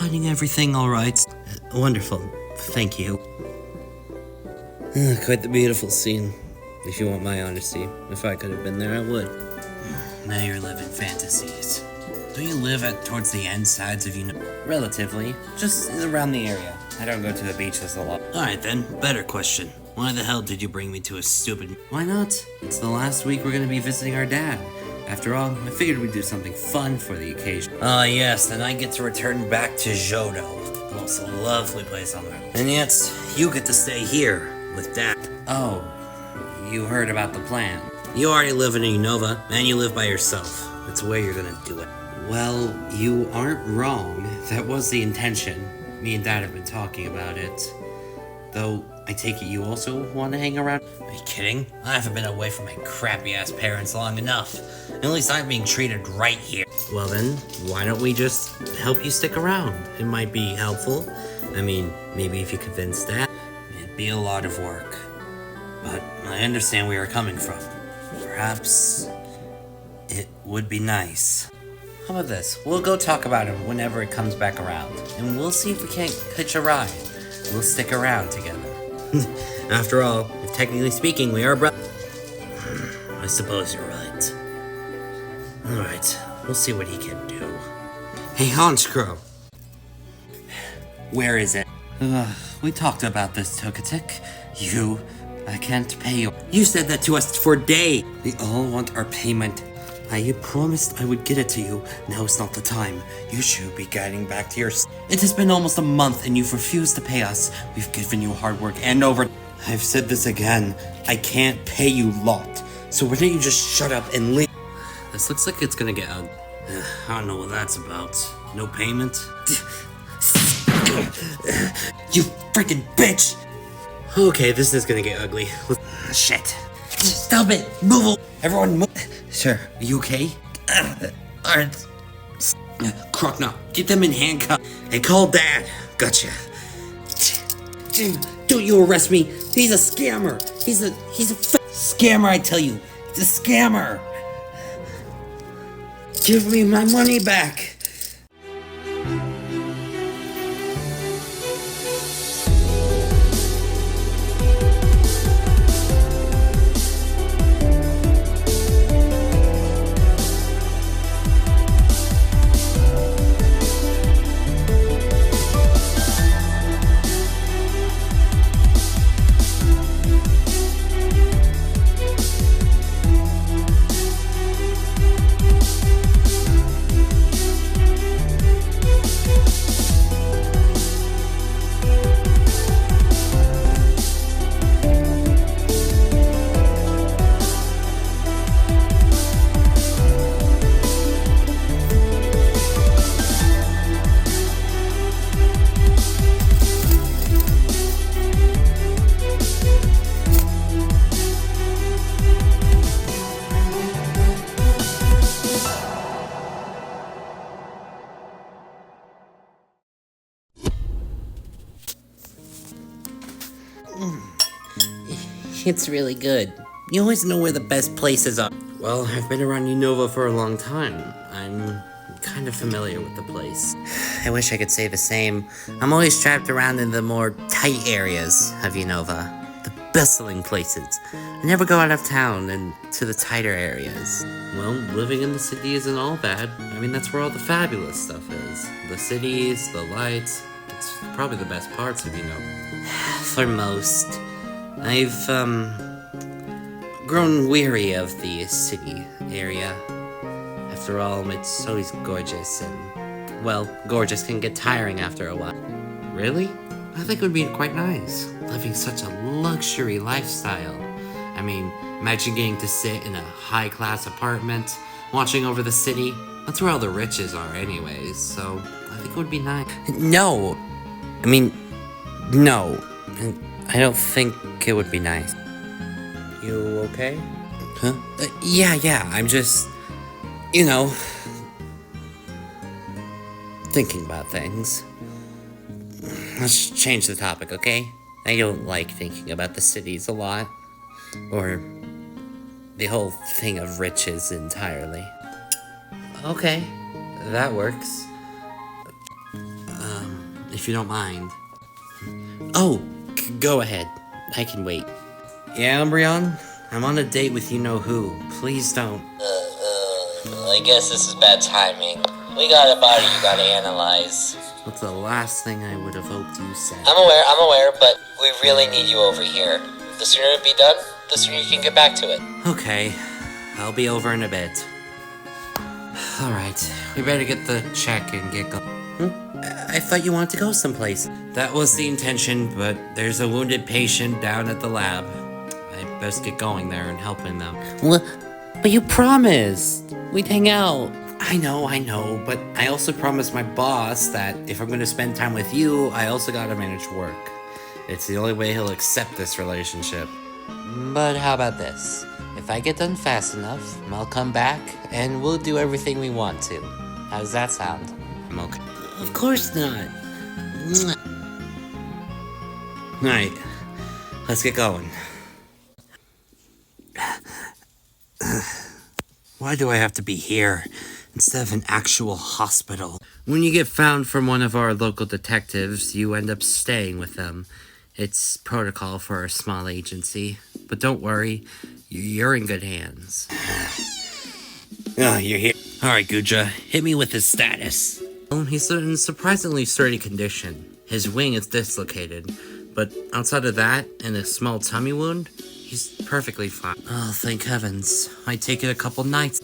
finding everything alright? Wonderful. Thank you. Quite the beautiful scene. If you want my honesty. If I could have been there, I would. Now you're living fantasies. Do you live towards the end sides of Relatively. Just around the area. I don't go to the beaches a lot. Alright then, better question. Why the hell did you bring me to a stupid... Why not? It's the last week we're gonna be visiting our dad. After all, I figured we'd do something fun for the occasion. Ah yes, then I get to return back to Johto. The most lovely place on earth. And yet, you get to stay here with Dad. Oh, you heard about the plan. You already live in Unova, and you live by yourself. It's where you're gonna do it. Well, you aren't wrong. That was the intention. Me and Dad have been talking about it. Though, I take it you also want to hang around? Are you kidding? I haven't been away from my crappy-ass parents long enough. At least I'm being treated right here. Well then, why don't we just help you stick around? It might be helpful. I mean, maybe if you convince Dad. It'd be a lot of work. But I understand where you're coming from. Perhaps it would be nice. How about this? We'll go talk about it whenever it comes back around. And we'll see if we can't hitch a ride. We'll stick around together. After all, if technically speaking, we are brothers. I suppose you're right. Alright, we'll see what he can do. Hey, Honchcrow. Where is it? We talked about this, Togetic. I can't pay you. You said that to us for days. We all want our payment. I promised I would get it to you. Now is not the time. You should be getting back to your... It has been almost a month and you've refused to pay us. We've given you hard work and over... I've said this again. I can't pay you lot. So why don't you just shut up and leave? This looks like it's gonna get out. I don't know what that's about. No payment? You freaking bitch! Okay, this is gonna get ugly. Shit. Stop it! Move! Everyone move! Sir, are you okay? Alright. Croconaw, get them in handcuffs. And call Dad. Gotcha. Don't you arrest me! He's a scammer! He's a scammer, I tell you! He's a scammer! Give me my money back! It's really good. You always know where the best places are. Well, I've been around Unova for a long time. I'm kind of familiar with the place. I wish I could say the same. I'm always trapped around in the more tight areas of Unova. The bustling places. I never go out of town and to the tighter areas. Well, living in the city isn't all bad. I mean, that's where all the fabulous stuff is. The cities, the lights. It's probably the best parts of Unova. For most. I've, grown weary of the city area. After all, it's always gorgeous and, well, gorgeous can get tiring after a while. Really? I think it would be quite nice, living such a luxury lifestyle. I mean, imagine getting to sit in a high-class apartment, watching over the city. That's where all the riches are anyways, so I think it would be nice. No! No. I don't think it would be nice. You okay? Huh? Yeah, I'm just, thinking about things. Let's change the topic, okay? I don't like thinking about the cities a lot. Or the whole thing of riches entirely. Okay, that works. if you don't mind. Oh, go ahead. I can wait. Yeah, Umbreon? I'm on a date with you-know-who. Please don't. I guess this is bad timing. We got a body you gotta analyze. That's the last thing I would have hoped you said. I'm aware, but we really need you over here. The sooner it be done, the sooner you can get back to it. Okay, I'll be over in a bit. Alright, we better get the check and get going. I thought you wanted to go someplace. That was the intention, but there's a wounded patient down at the lab. I best get going there and helping them. Well, but you promised we'd hang out. I know, but I also promised my boss that if I'm gonna spend time with you, I also gotta manage work. It's the only way he'll accept this relationship. But how about this? If I get done fast enough, I'll come back and we'll do everything we want to. How does that sound? I'm okay. Of course not. Alright, let's get going. Why do I have to be here instead of an actual hospital? When you get found from one of our local detectives, you end up staying with them. It's protocol for a small agency. But don't worry, you're in good hands. Oh, you're here. Alright, Guja, hit me with his status. He's in surprisingly sturdy condition. His wing is dislocated, but outside of that and a small tummy wound, he's perfectly fine. Oh, thank heavens. I take it a couple nights.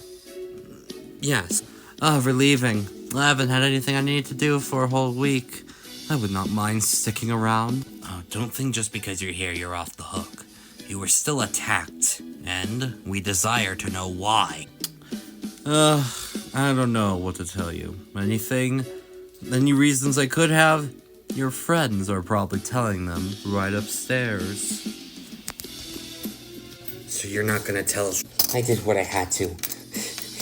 Yes. Oh, relieving. I haven't had anything I needed to do for a whole week. I would not mind sticking around. Oh, don't think just because you're here you're off the hook. You were still attacked, and we desire to know why. I don't know what to tell you. Any reasons I could have? Your friends are probably telling them right upstairs. So you're not gonna tell us? I did what I had to.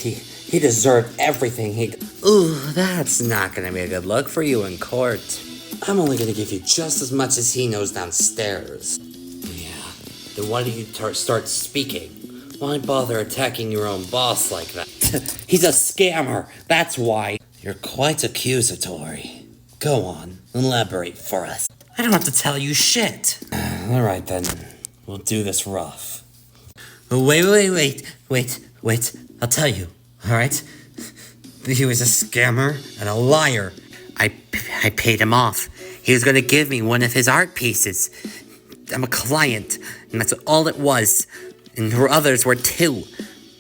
He deserved everything Ooh, that's not gonna be a good look for you in court. I'm only gonna give you just as much as he knows downstairs. Yeah, then why don't you start speaking? Why bother attacking your own boss like that? He's a scammer, that's why. You're quite accusatory. Go on, elaborate for us. I don't have to tell you shit. Alright then, we'll do this rough. Wait, I'll tell you, alright? He was a scammer and a liar. I paid him off. He was gonna give me one of his art pieces. I'm a client, and that's all it was. And there were others were too.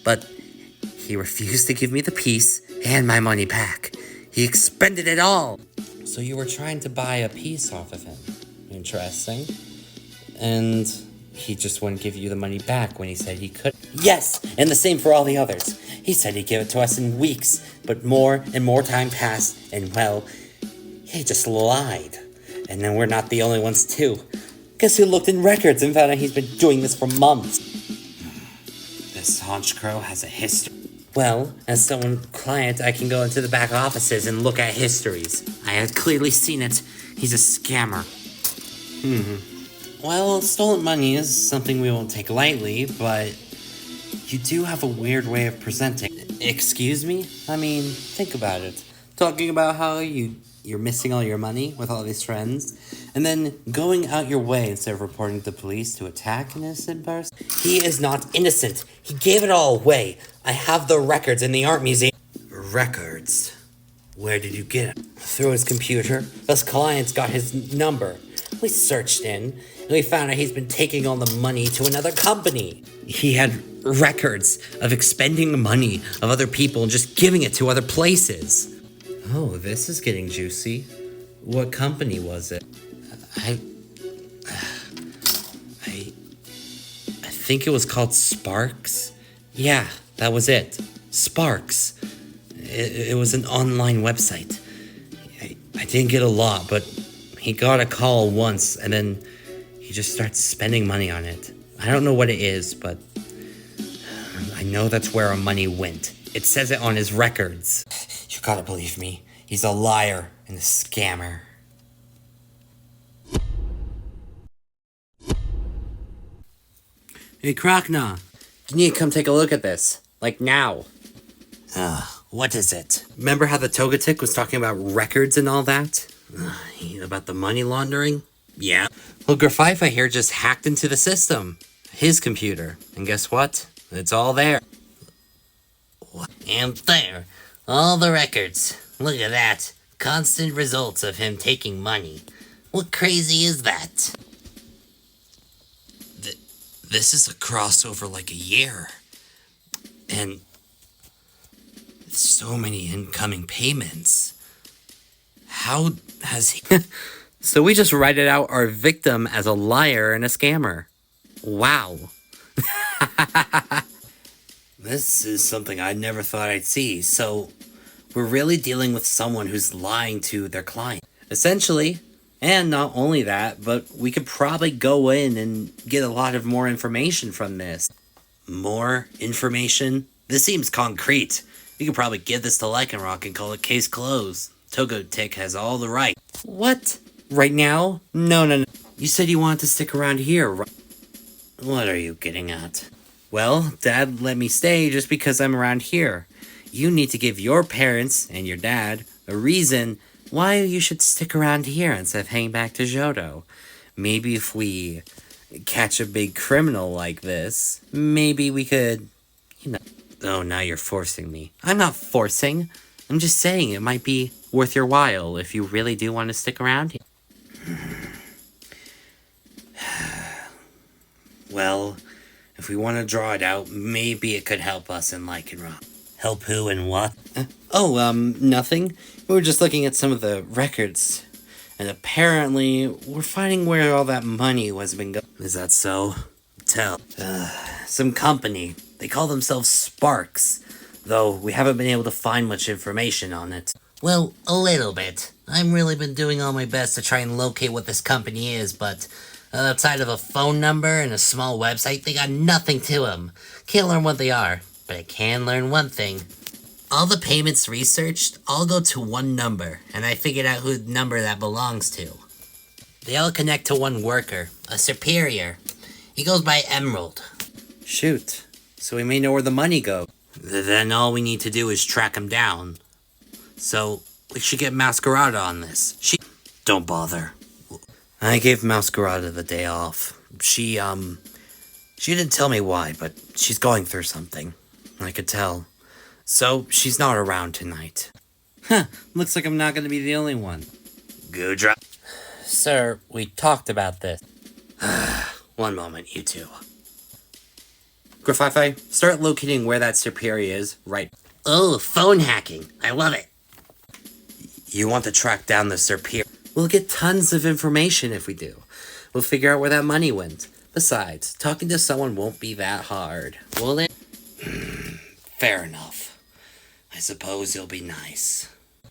But he refused to give me the piece and my money back. He expended it all. So you were trying to buy a piece off of him. Interesting. And he just wouldn't give you the money back when he said he could. Yes, and the same for all the others. He said he'd give it to us in weeks, but more and more time passed, and well, he just lied. And then we're not the only ones too. Guess who looked in records and found out he's been doing this for months? This Honchcrow has a history. Well, as someone client, I can go into the back offices and look at histories. I have clearly seen it. He's a scammer. Well, stolen money is something we won't take lightly, but you do have a weird way of presenting. Excuse me? I mean, think about it. Talking about how you're missing all your money with all these friends, and then going out your way instead of reporting to the police to attack an innocent person. He is not innocent. He gave it all away. I have the records in the art museum. Records? Where did you get them? Through his computer. Us clients got his number. We searched in, and we found out he's been taking all the money to another company. He had records of expending money of other people and just giving it to other places. Oh, this is getting juicy. What company was it? I think it was called Sparks. Yeah, that was it. Sparks. It was an online website. I didn't get a lot, but he got a call once, and then he just starts spending money on it. I don't know what it is, but I know that's where our money went. It says it on his records. You gotta believe me. He's a liar and a scammer. Hey, Croconaw. You need to come take a look at this. Like now. What is it? Remember how the Togetic was talking about records and all that? About the money laundering? Yeah. Well, Graphifa here just hacked into the system. His computer. And guess what? It's all there. What? And there. All the records. Look at that. Constant results of him taking money. What crazy is that? This is a crossover like a year. And so many incoming payments. How has he... So we just writed out our victim as a liar and a scammer. Wow. This is something I never thought I'd see. So we're really dealing with someone who's lying to their client. Essentially. And not only that, but we could probably go in and get a lot of more information from this. More information? This seems concrete. We could probably give this to Lycanroc and call it case closed. Togetic has all the right. What? Right now? No. You said you wanted to stick around here, right? What are you getting at? Well, Dad let me stay just because I'm around here. You need to give your parents and your dad a reason why you should stick around here instead of hanging back to Johto. Maybe if we catch a big criminal like this, maybe we could, Oh, now you're forcing me. I'm not forcing. I'm just saying it might be worth your while if you really do want to stick around here. Well, if we want to draw it out, maybe it could help us in Lycanroc. Help who and what? Nothing. We were just looking at some of the records. And apparently, we're finding where all that money was been going. Is that so? Tell. Some company. They call themselves Sparks. Though we haven't been able to find much information on it. Well, a little bit. I've really been doing all my best to try and locate what this company is, but outside of a phone number and a small website, they got nothing to them. Can't learn what they are, but I can learn one thing. All the payments researched all go to one number, and I figured out who the number that belongs to. They all connect to one worker, a superior. He goes by Emerald. Shoot. So we may know where the money goes. Then all we need to do is track him down. So, we should get Masquerada on this. Don't bother. I gave Masquerada the day off. She didn't tell me why, but she's going through something. I could tell. So, she's not around tonight. Looks like I'm not gonna be the only one. Goodra. Sir, we talked about this. One moment, you two. Graphifi, start locating where that superior is, right? Oh, phone hacking. I love it. You want to track down the superior? We'll get tons of information if we do. We'll figure out where that money went. Besides, talking to someone won't be that hard, will it? Fair enough. I suppose you'll be nice.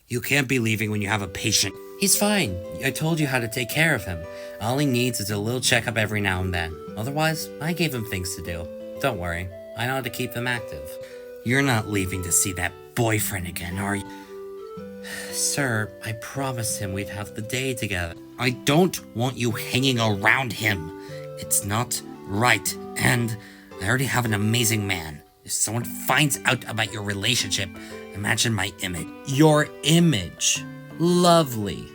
You can't be leaving when you have a patient. He's fine. I told you how to take care of him. All he needs is a little checkup every now and then. Otherwise, I gave him things to do. Don't worry, I know how to keep them active. You're not leaving to see that boyfriend again, are you? Sir, I promised him we'd have the day together. I don't want you hanging around him. It's not right, and I already have an amazing man. If someone finds out about your relationship, imagine my image. Your image? Lovely.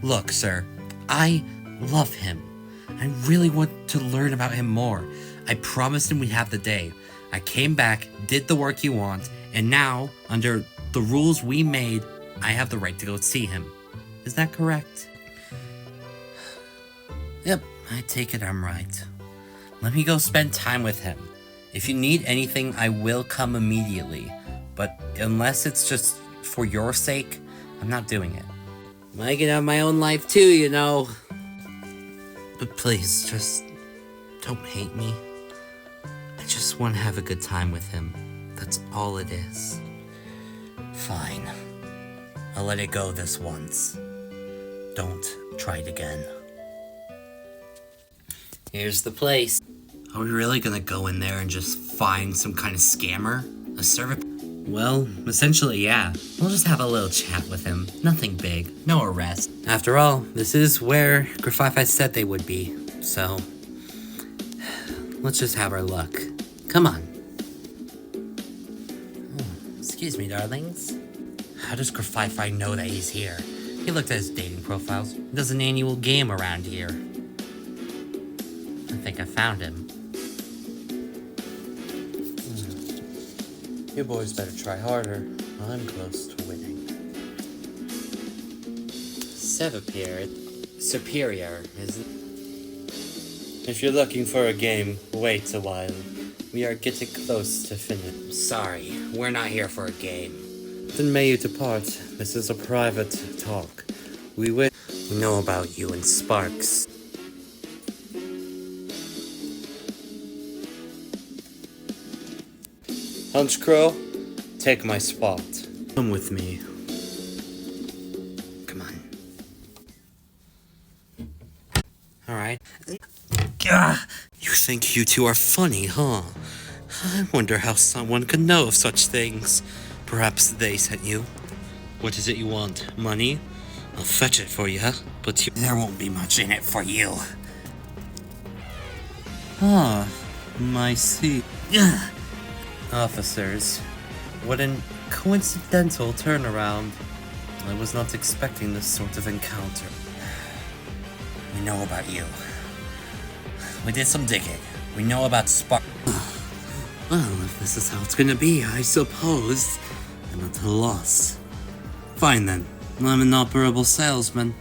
Look, sir, I love him. I really want to learn about him more. I promised him we'd have the day. I came back, did the work you want, and now, under the rules we made, I have the right to go see him. Is that correct? Yep, I take it I'm right. Let me go spend time with him. If you need anything, I will come immediately. But unless it's just for your sake, I'm not doing it. I can have my own life too, you know. But please, just don't hate me. I just want to have a good time with him. That's all it is. Fine. I'll let it go this once. Don't try it again. Here's the place. Are we really gonna go in there and just find some kind of scammer? A service? Well, essentially, yeah. We'll just have a little chat with him. Nothing big. No arrest. After all, this is where Graphifi said they would be. So, let's just have our luck. Come on. Oh, excuse me, darlings. How does Graphifi know that he's here? He looked at his dating profiles. He does an annual game around here. I think I found him. You boys better try harder. I'm close to winning. Superior, is it? If you're looking for a game, wait a while. We are getting close to finish. Sorry, we're not here for a game. Then may you depart. This is a private talk. We know about you and Sparks. Honchcrow, take my spot. Come with me. Come on. Alright. You think you two are funny, huh? I wonder how someone could know of such things. Perhaps they sent you. What is it you want? Money? I'll fetch it for you, but there won't be much in it for you. Ah, my seat. Officers, what an coincidental turnaround. I was not expecting this sort of encounter. We know about you. We did some digging. We know about Spark. Well, if this is how it's gonna be, I suppose I'm at a loss. Fine then. I'm an operable salesman.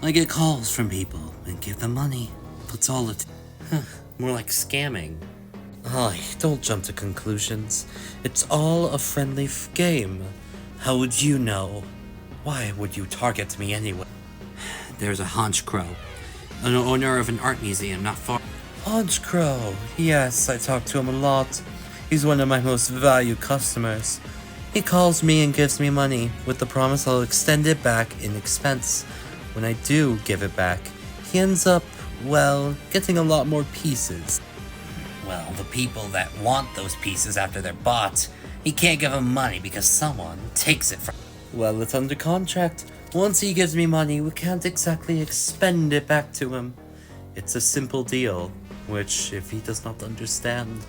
I get calls from people and give them money. That's all it. More like scamming. Aye, don't jump to conclusions. It's all a friendly game. How would you know? Why would you target me anyway? There's a Honchcrow, an owner of an art museum not far. Honchcrow, yes, I talk to him a lot. He's one of my most valued customers. He calls me and gives me money, with the promise I'll extend it back in expense. When I do give it back, he ends up, well, getting a lot more pieces. Well, the people that want those pieces after they're bought, he can't give them money because someone takes it from. Well, it's under contract. Once he gives me money, we can't exactly expend it back to him. It's a simple deal, which, if he does not understand,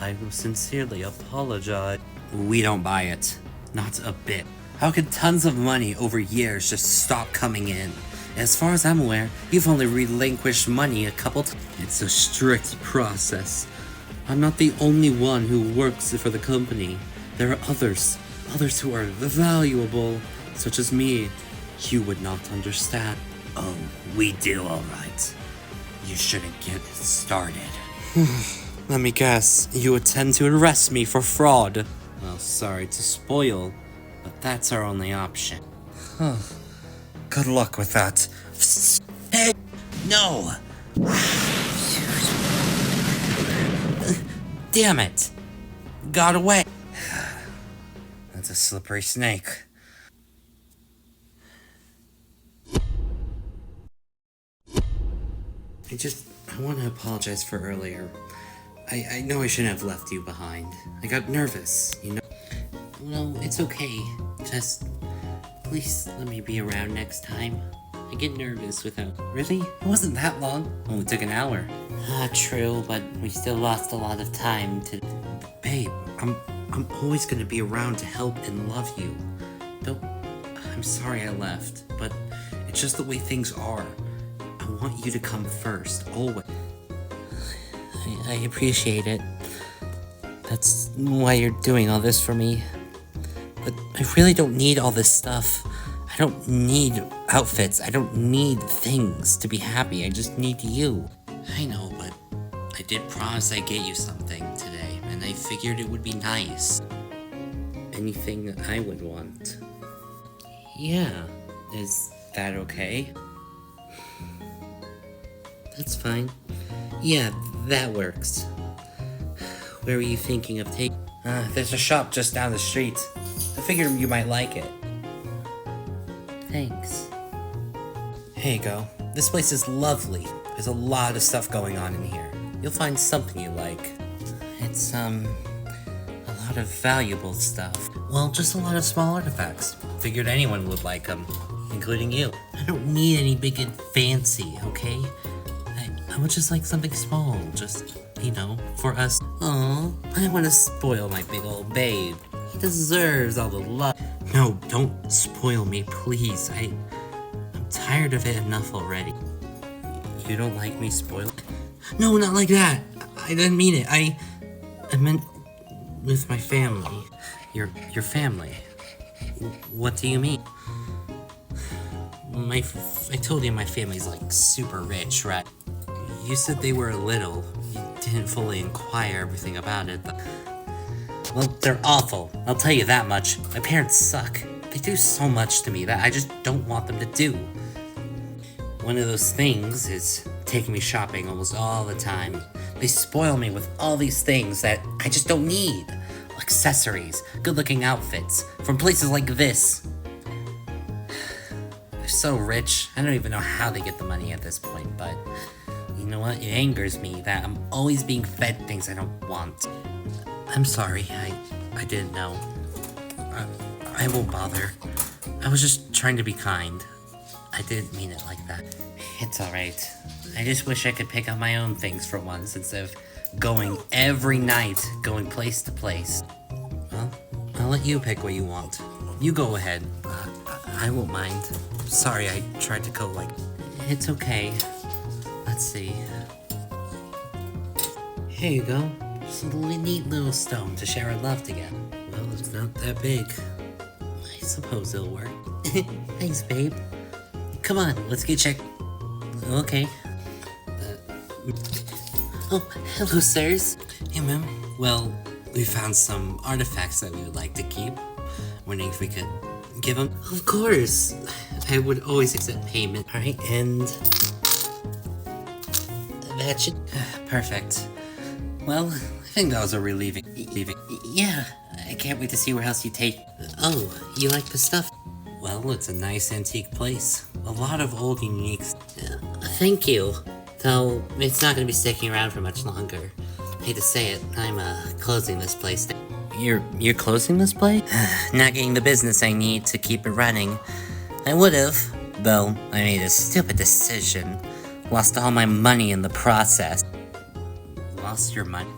I will sincerely apologize. We don't buy it. Not a bit. How could tons of money over years just stop coming in? As far as I'm aware, you've only relinquished money a couple times. It's a strict process. I'm not the only one who works for the company. There are others who are valuable, such as me. You would not understand. Oh, we do, alright. You shouldn't get started. Let me guess, you intend to arrest me for fraud. Well, sorry to spoil, but that's our only option. Good luck with that. Hey, no! Damn it! Got away! That's a slippery snake. I want to apologize for earlier. I know I shouldn't have left you behind. I got nervous, you know? No, it's okay. Just, please let me be around next time. I get nervous without... Really? It wasn't that long. Only took an hour. True, but we still lost a lot of time to... Babe, I'm always gonna be around to help and love you. Though, I'm sorry I left, but it's just the way things are. I want you to come first, always. I appreciate it. That's why you're doing all this for me. But I really don't need all this stuff. I don't need outfits. I don't need things to be happy. I just need you. I know, but I did promise I'd get you something today, and I figured it would be nice. Anything I would want. Yeah, is that okay? That's fine. Yeah, that works. Where were you thinking of taking? There's a shop just down the street. I figured you might like it. Thanks. Here you go. This place is lovely. There's a lot of stuff going on in here. You'll find something you like. It's, a lot of valuable stuff. Well, just a lot of small artifacts. Figured anyone would like them, including you. I don't need any big and fancy, okay? I would just like something small, just, you know, for us. Oh, I want to spoil my big old babe. He deserves all the love. No, don't spoil me, please. I'm tired of it enough already. You don't like me spoiled? No, not like that. I didn't mean it. I meant with my family. Your family? What do you mean? I told you my family's like super rich, right? You said they were little. You didn't fully inquire everything about it, but... Well, they're awful. I'll tell you that much. My parents suck. They do so much to me that I just don't want them to do. One of those things is taking me shopping almost all the time. They spoil me with all these things that I just don't need. Accessories, good-looking outfits, from places like this. They're so rich, I don't even know how they get the money at this point, but... You know what? It angers me that I'm always being fed things I don't want. I'm sorry, I didn't know. I won't bother. I was just trying to be kind. I didn't mean it like that. It's alright. I just wish I could pick out my own things for once instead of going every night, going place to place. Well, I'll let you pick what you want. You go ahead. I won't mind. Sorry, I tried to go like... It's okay. Let's see. Here you go. Just a neat little stone to share our love together. Well, it's not that big. I suppose it'll work. Thanks, babe. Come on, let's get checked. Okay. Oh, hello, sirs. Hey, ma'am. Well, we found some artifacts that we would like to keep. Wondering if we could give them. Of course. I would always accept payment. All right, and that should... Perfect. Well, I think that was a relieving. Yeah, I can't wait to see where else you take. Oh, you like the stuff? Well, it's a nice antique place. A lot of old uniques. Thank you. Though, it's not gonna be sticking around for much longer. Hate to say it, I'm closing this place. You're closing this place? Not getting the business I need to keep it running. I would've, though I made a stupid decision. Lost all my money in the process. Lost your money?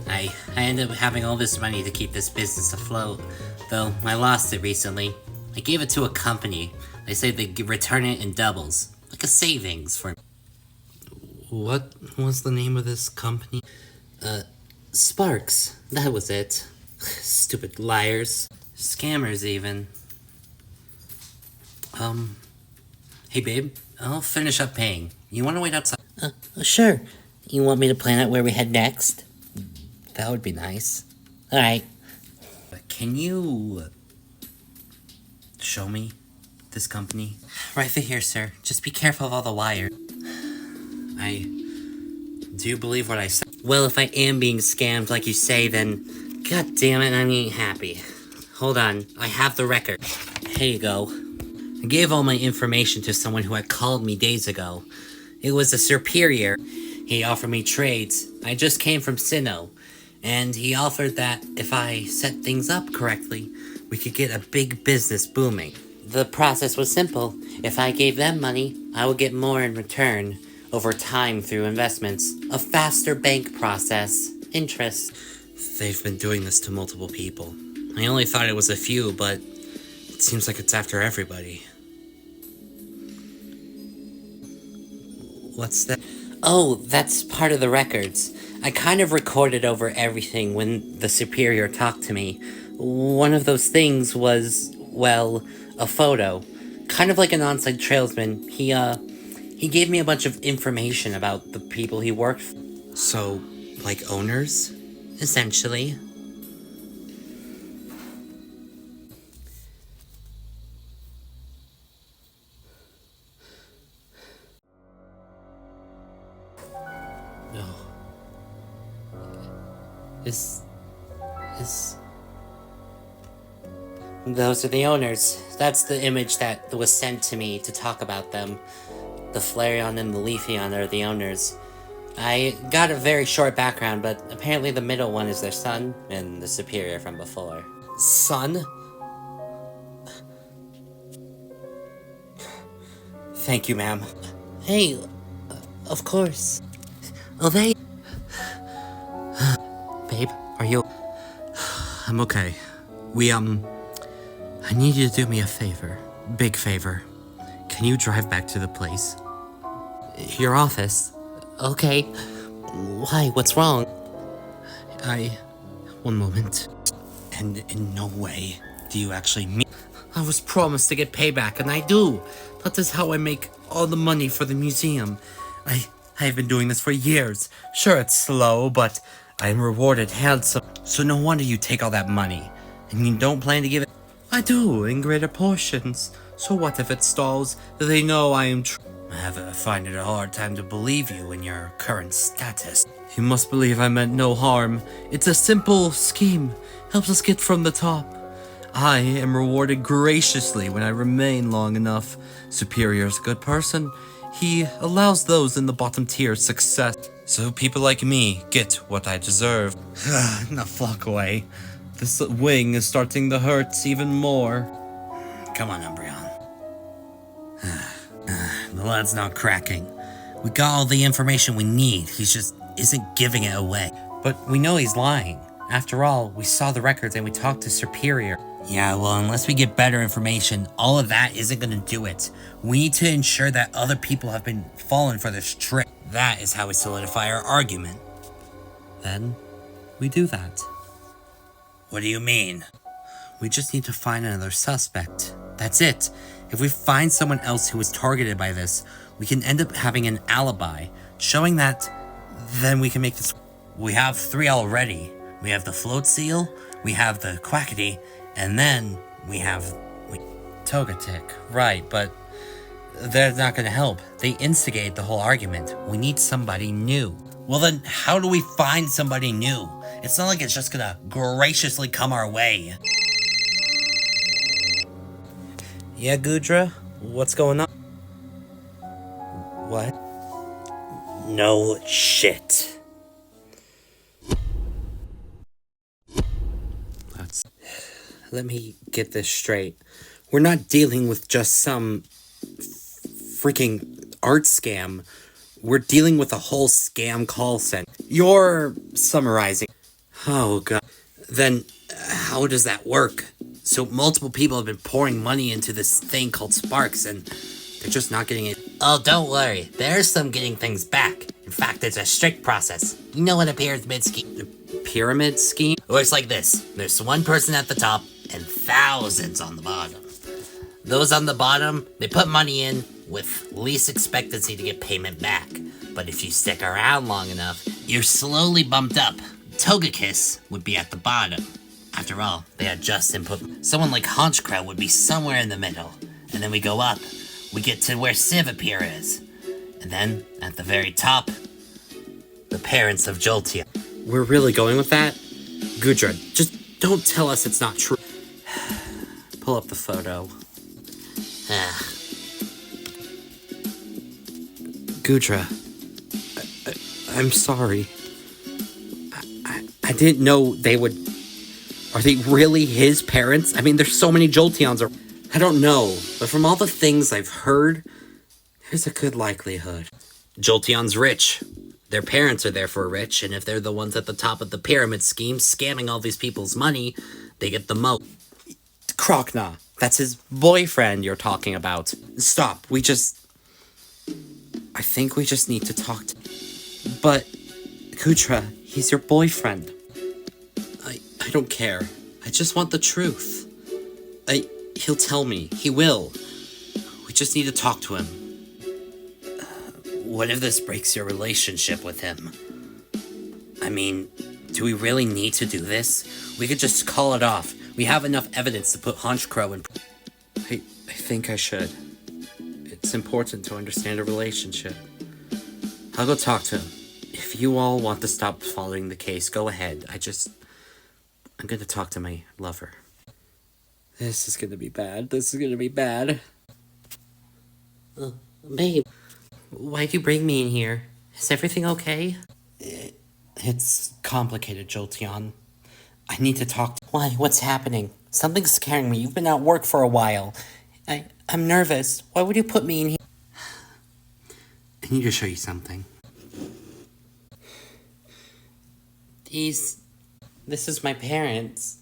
I ended up having all this money to keep this business afloat, though I lost it recently. I gave it to a company. They say they'd return it in doubles, like a savings for... What was the name of this company? Sparks. That was it. Stupid liars. Scammers, even. Hey, babe. I'll finish up paying. You want to wait outside? Sure. You want me to plan out where we head next? That would be nice. Alright. Can you... show me this company? Right through here, sir. Just be careful of all the wires. Do you believe what I said? Well, if I am being scammed like you say, then... God damn it, I ain't happy. Hold on, I have the record. Here you go. I gave all my information to someone who had called me days ago. It was a superior. He offered me trades. I just came from Sinnoh. And he offered that if I set things up correctly, we could get a big business booming. The process was simple. If I gave them money, I would get more in return. Over time through investments. A faster bank process. Interest. They've been doing this to multiple people. I only thought it was a few, but it seems like it's after everybody. What's that? Oh, that's part of the records. I kind of recorded over everything when the superior talked to me. One of those things was, well, a photo. Kind of like an on-site trailsman. He gave me a bunch of information about the people he worked for. So, like owners? Essentially. No. Those are the owners. That's the image that was sent to me to talk about them. The Flareon and the Leafeon are the owners. I got a very short background, but apparently the middle one is their son, and the superior from before. Son? Thank you, ma'am. Hey, of course. Oh, they... Babe, are you... I'm okay. I need you to do me a favor. Big favor. Can you drive back to the place? Your office? Okay. Why? What's wrong? One moment. And in no way do you actually mean... I was promised to get payback, and I do. That is how I make all the money for the museum. I've been doing this for years. Sure, it's slow, but I am rewarded handsome. So no wonder you take all that money. And you don't plan to give it... I do, in greater portions. So what if it stalls? They know I am I find it a hard time to believe you in your current status. You must believe I meant no harm. It's a simple scheme. Helps us get from the top. I am rewarded graciously when I remain long enough. Superior's a good person. He allows those in the bottom tier success. So people like me get what I deserve. Now fuck away. This wing is starting to hurt even more. Come on, Umbreon. The lad's not cracking. We got all the information we need. He just isn't giving it away. But we know he's lying. After all, we saw the records and we talked to Superior. Yeah, well, unless we get better information, all of that isn't gonna do it. We need to ensure that other people have been fallen for this trick. That is how we solidify our argument. Then, we do that. What do you mean? We just need to find another suspect. That's it. If we find someone else who was targeted by this, we can end up having an alibi, showing that, then we can make this... We have 3 already. We have the float seal, we have the quackity, and then we have... Togetic, right, but they're not gonna help. They instigate the whole argument. We need somebody new. Well then, how do we find somebody new? It's not like it's just gonna graciously come our way. Yeah, Gudra? What's going on? What? No shit. Let me get this straight. We're not dealing with just some freaking art scam. We're dealing with a whole scam call center. You're summarizing. Oh god. Then how does that work? So multiple people have been pouring money into this thing called Sparks and they're just not getting it. Oh, don't worry. There's some getting things back. In fact, it's a strict process. You know what a pyramid scheme... Pyramid scheme? It works like this. There's one person at the top and thousands on the bottom. Those on the bottom, they put money in with least expectancy to get payment back. But if you stick around long enough, you're slowly bumped up. Togekiss would be at the bottom. After all, they had just input. Someone like Honchcrow would be somewhere in the middle. And then we go up. We get to where Sivapir is. And then, at the very top, the parents of Jolteon. We're really going with that? Gudra, just don't tell us it's not true. Pull up the photo. Gudra, I'm sorry. I didn't know they would... Are they really his parents? I mean, there's so many Jolteons. I don't know, but from all the things I've heard, there's a good likelihood. Jolteon's rich. Their parents are therefore rich, and if they're the ones at the top of the pyramid scheme, scamming all these people's money, they get the most. Croconaw. That's his boyfriend you're talking about. Stop. I think we just need to talk to... But, Kutra, he's your boyfriend. I don't care. I just want the truth. He'll tell me. He will. We just need to talk to him. What if this breaks your relationship with him? I mean, do we really need to do this? We could just call it off. We have enough evidence to put Honchcrow in... I think I should. It's important to understand a relationship. I'll go talk to him. If you all want to stop following the case, go ahead. I'm gonna talk to my lover. This is gonna be bad. Babe, why'd you bring me in here? Is everything okay? It's complicated, Jolteon. I need to talk to... Why? What's happening? Something's scaring me. You've been at work for a while. I'm nervous. Why would you put me in here? I need to show you something. This is my parents.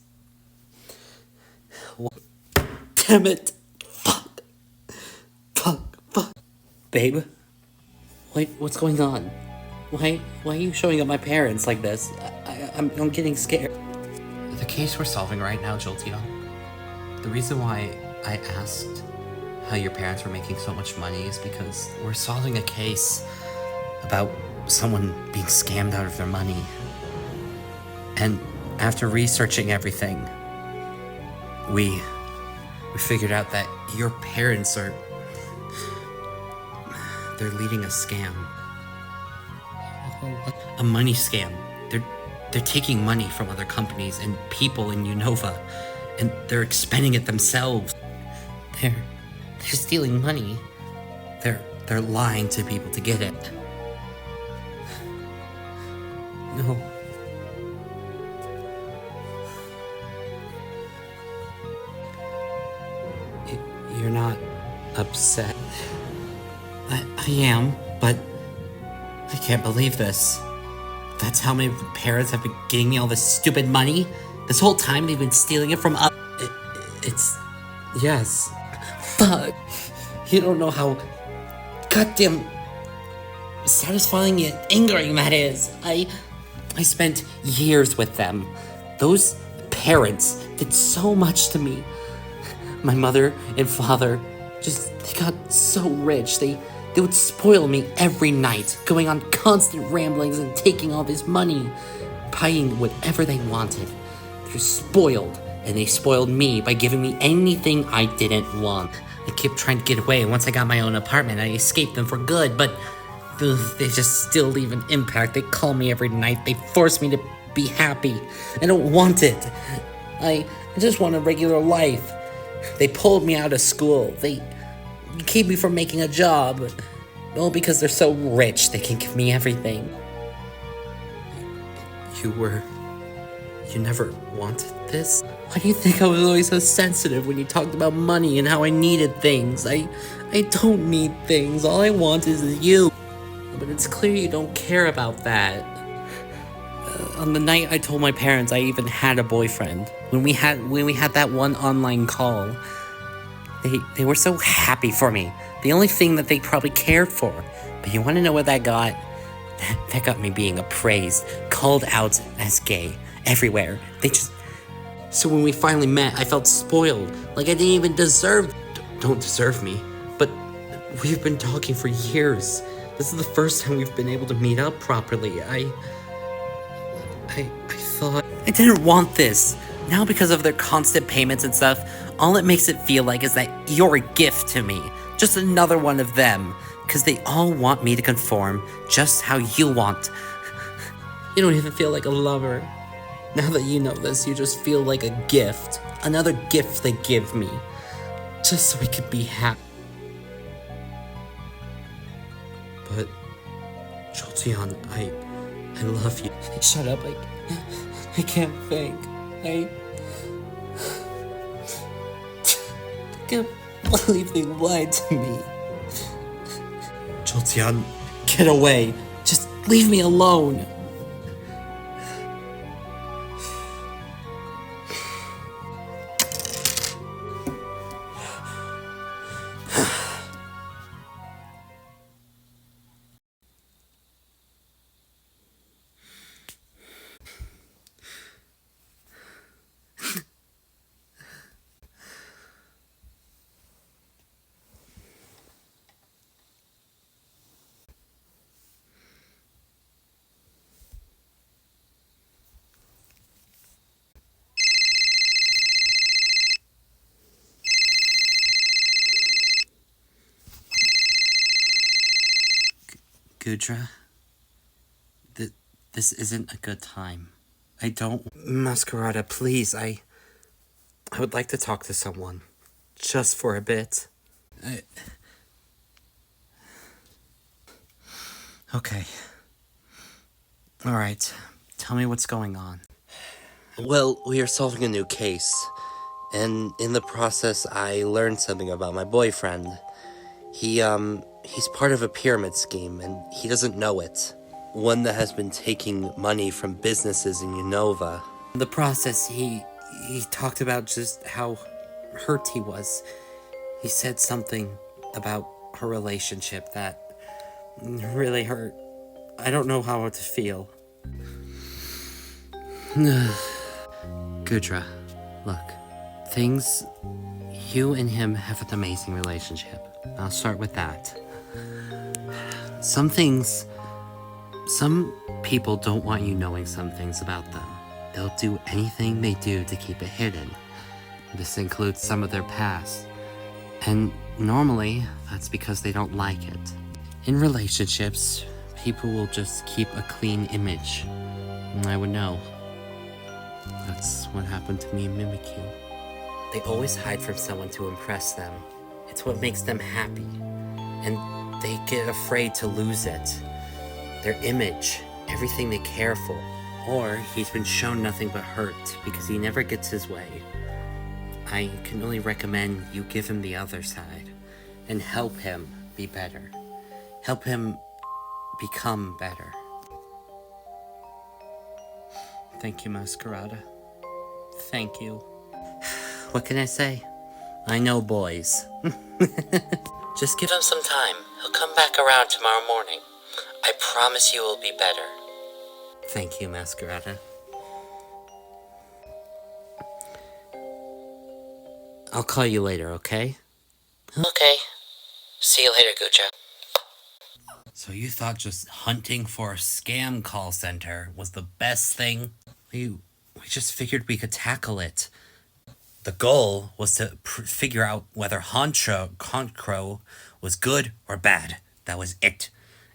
Damn it. Fuck. Fuck. Babe? What's going on? Why are you showing up my parents like this? I'm getting scared. The case we're solving right now, Jolteon, the reason why I asked how your parents were making so much money is because we're solving a case about someone being scammed out of their money. And after researching everything, we figured out that your parents they're leading a scam. A money scam. They're taking money from other companies and people in Unova, and they're expending it themselves. They're stealing money. They're lying to people to get it. No. You're not upset. I am, but I can't believe this. That's how my parents have been getting me all this stupid money? This whole time they've been stealing it from us. Yes. Fuck. You don't know how goddamn satisfying and angering that is. I spent years with them. Those parents did so much to me. My mother and father they got so rich. They would spoil me every night, going on constant ramblings and taking all this money, buying whatever they wanted. They're spoiled, and they spoiled me by giving me anything I didn't want. I kept trying to get away, and once I got my own apartment, I escaped them for good, but they just still leave an impact. They call me every night. They force me to be happy. I don't want it. I just want a regular life. They pulled me out of school. They keep me from making a job. All because they're so rich, they can give me everything. You never wanted this? Why do you think I was always so sensitive when you talked about money and how I needed things? I don't need things. All I want is you. But it's clear you don't care about that. On the night I told my parents I even had a boyfriend, when we had that one online call, they were so happy for me. The only thing that they probably cared for. But you want to know what that got? That got me being appraised, called out as gay, everywhere. So when we finally met, I felt spoiled, like I didn't even don't deserve me. But we've been talking for years. This is the first time we've been able to meet up properly. I thought I didn't want this. Now because of their constant payments and stuff, all it makes it feel like is that you're a gift to me. Just another one of them. Because they all want me to conform just how you want. You don't even feel like a lover. Now that you know this, you just feel like a gift. Another gift they give me. Just so we could be happy. But, Jolteon, I love you. Shut up, I can't think. I can't believe they lied to me. Jolteon, get away. Just leave me alone. Gudra, this isn't a good time. I don't... Masquerada, please, I would like to talk to someone. Just for a bit. Okay. Alright, tell me what's going on. Well, we are solving a new case. And in the process, I learned something about my boyfriend. He's part of a pyramid scheme, and he doesn't know it. One that has been taking money from businesses in Unova. In the process, he talked about just how hurt he was. He said something about her relationship that really hurt. I don't know how to feel. Gudra, look. You and him have an amazing relationship. I'll start with that. Some people don't want you knowing some things about them. They'll do anything they do to keep it hidden. This includes some of their past. And normally, that's because they don't like it. In relationships, people will just keep a clean image. And I would know. That's what happened to me in Mimikyu. They always hide from someone to impress them. It's what makes them happy. And they get afraid to lose it. Their image, everything they care for. Or he's been shown nothing but hurt because he never gets his way. I can only recommend you give him the other side and help him be better. Help him become better. Thank you, Masquerada. Thank you. What can I say? I know boys. Just give him some time. He'll come back around tomorrow morning. I promise you will be better. Thank you, Masquerada. I'll call you later, okay? Okay. See you later, Guja. So you thought just hunting for a scam call center was the best thing? We just figured we could tackle it. The goal was to figure out whether Honchcrow was good or bad. That was it.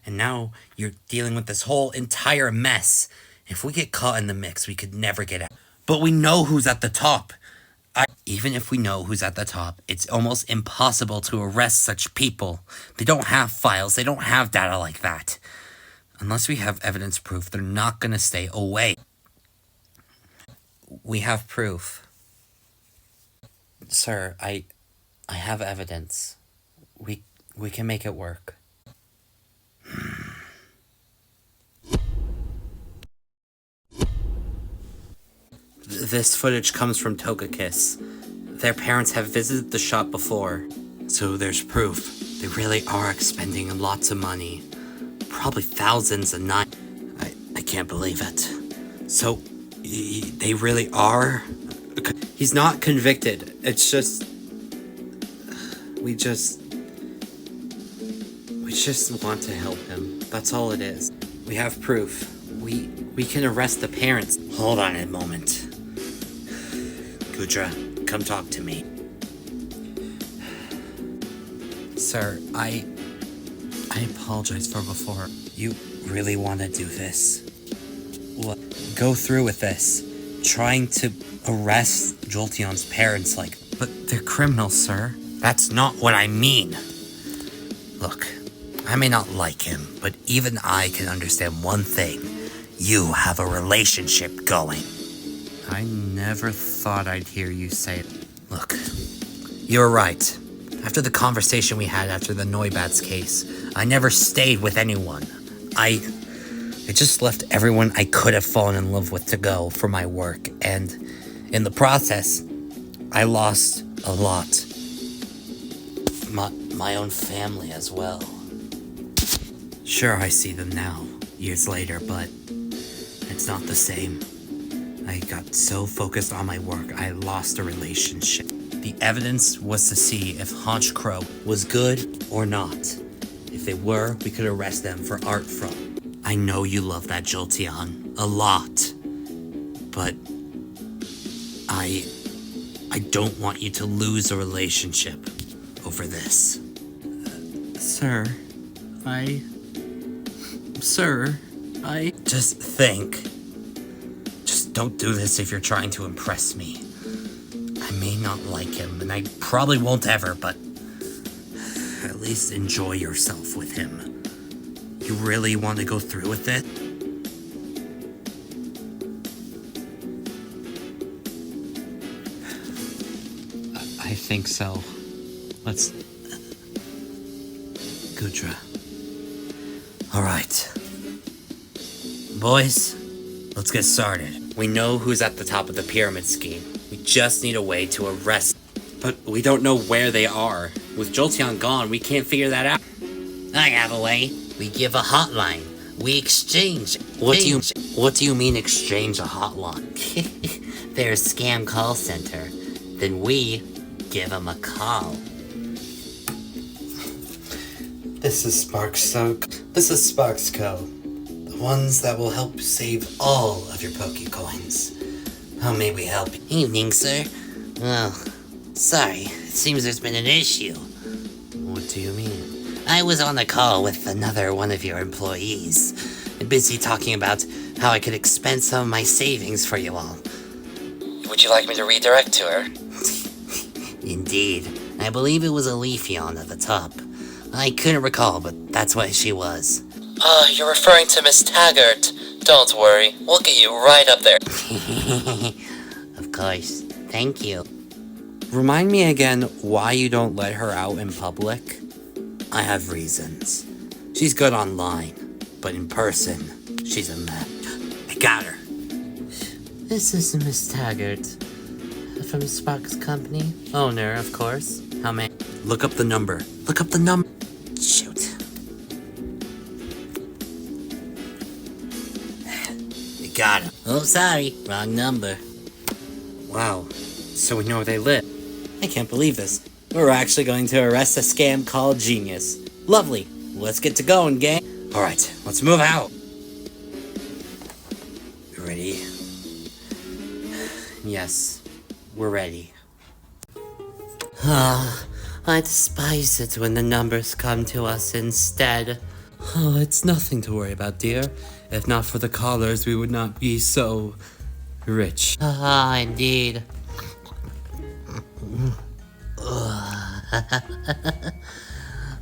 And now you're dealing with this whole entire mess. If we get caught in the mix, we could never get out. But we know who's at the top. Even if we know who's at the top, it's almost impossible to arrest such people. They don't have files. They don't have data like that. Unless we have evidence proof, they're not going to stay away. We have proof. Sir, I have evidence. We can make it work. This footage comes from Togekiss. Their parents have visited the shop before, so there's proof. They really are expending lots of money. Probably thousands a night. I can't believe it. So, they really are? He's not convicted. It's just... We just want to help him. That's all it is. We have proof. We can arrest the parents. Hold on a moment. Gudra, come talk to me. Sir, I apologize for before. You really want to do this? Well, go through with this. Trying to arrest Jolteon's parents, but they're criminals, sir. That's not what I mean. Look, I may not like him, but even I can understand one thing. You have a relationship going. I never thought I'd hear you say it. Look, you're right. After the conversation we had after the Noibat's case, I never stayed with anyone. I just left everyone I could have fallen in love with to go for my work, and in the process, I lost a lot. My own family as well. Sure, I see them now, years later, but it's not the same. I got so focused on my work, I lost a relationship. The evidence was to see if Honchcrow was good or not. If they were, we could arrest them for art fraud. I know you love that Jolteon a lot, but I don't want you to lose a relationship over this. Sir, Just think. Just don't do this if you're trying to impress me. I may not like him, and I probably won't ever, but at least enjoy yourself with him. You really want to go through with it? I think so. Let's... Gudra. Alright. Boys, let's get started. We know who's at the top of the pyramid scheme. We just need a way to arrest But we don't know where they are. With Jolteon gone, we can't figure that out. I have a way. We give a hotline. We exchange. What do you mean exchange a hotline? They're a scam call center. Then we give them a call. This is Sparks.co. The ones that will help save all of your Pokecoins. How may we help you? Evening, sir. Well, sorry. It seems there's been an issue. What do you mean? I was on a call with another one of your employees. Busy talking about how I could expend some of my savings for you all. Would you like me to redirect to her? Indeed. I believe it was a Leafeon at the top. I couldn't recall, but that's what she was. You're referring to Miss Taggart. Don't worry, we'll get you right up there. Of course. Thank you. Remind me again why you don't let her out in public? I have reasons. She's good online, but in person, she's a mess. I got her. This is Miss Taggart. From Spock's company. Owner, of course. How many? Look up the number. Shoot. You got him. Oh, sorry. Wrong number. Wow. So we know where they live. I can't believe this. We're actually going to arrest a scam called Genius. Lovely. Let's get to going, gang. Alright, let's move out. You ready? Yes. We're ready. Ah, I despise it when the numbers come to us instead. Oh, it's nothing to worry about, dear. If not for the callers, we would not be so rich. Ah, indeed. Oh,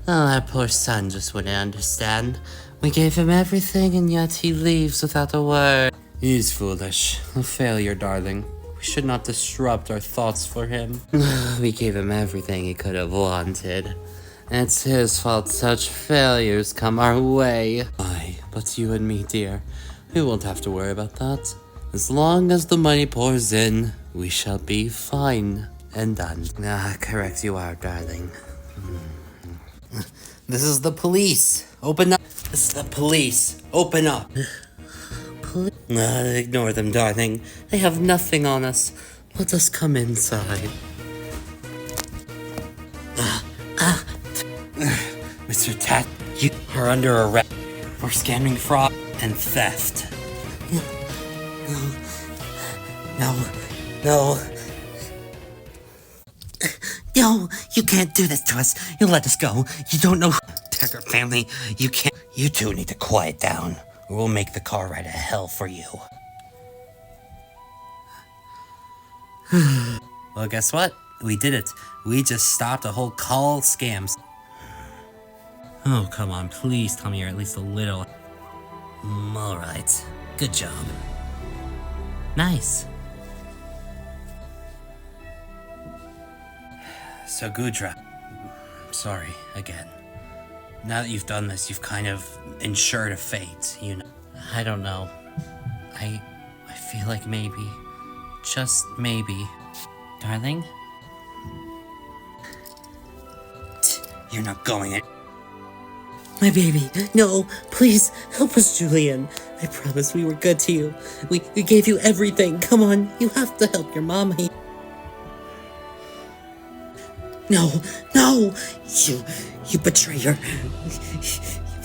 our poor son just wouldn't understand. We gave him everything and yet he leaves without a word. He's foolish. A failure, darling. We should not disrupt our thoughts for him. We gave him everything he could have wanted. It's his fault such failures come our way. Aye, but you and me, dear, we won't have to worry about that. As long as the money pours in, we shall be fine and done. Ah, correct you are, darling. This is the police. Open up. This is the police. Open up. Ignore them, darling. They have nothing on us. Let us come inside. Mr. Tat, you are under arrest for scamming, fraud, and theft. No, you can't do this to us. You let us go. You don't know Taggart family. You can't. You two need to quiet down, or we'll make the car ride to hell for you. Well, guess what? We did it. We just stopped a whole call scams. Oh, come on. Please tell me you're at least a little... Alright. Good job. Nice. So, Gudra, sorry again. Now that you've done this, you've kind of ensured a fate, you know. I don't know. I feel like maybe, just maybe, Darling? you're not going in. My baby, no, please, help us, Julian. I promise we were good to you. We gave you everything. Come on, you have to help your mama. No, you betrayer.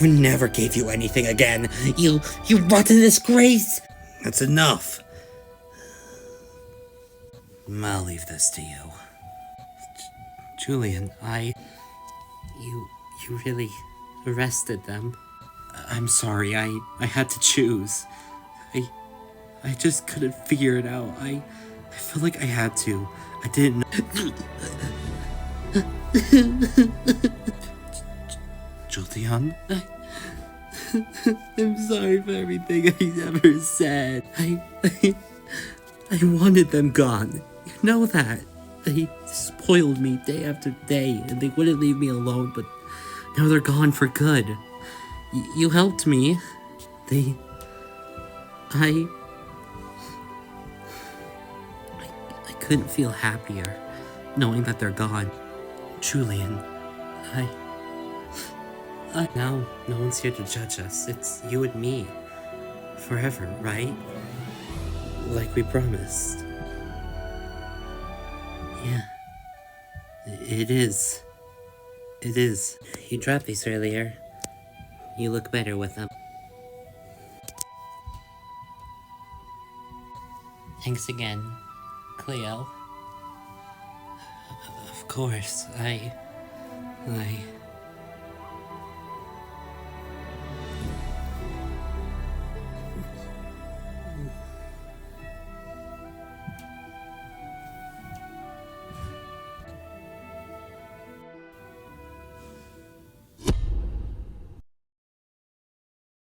We never gave you anything again. You rotten disgrace. That's enough. I'll leave this to you. Julian, You really arrested them? I'm sorry, I had to choose. I just couldn't figure it out. I felt like I had to. I didn't know. Jolteon? I'm sorry for everything I ever said. I wanted them gone. You know that. They spoiled me day after day, and they wouldn't leave me alone, but now they're gone for good. You helped me. I couldn't feel happier. knowing that they're gone. Julian, now, no one's here to judge us. It's you and me. Forever, right? Like we promised. Yeah. It is. It is. You dropped these earlier. You look better with them. Thanks again, Cleo. Of course, I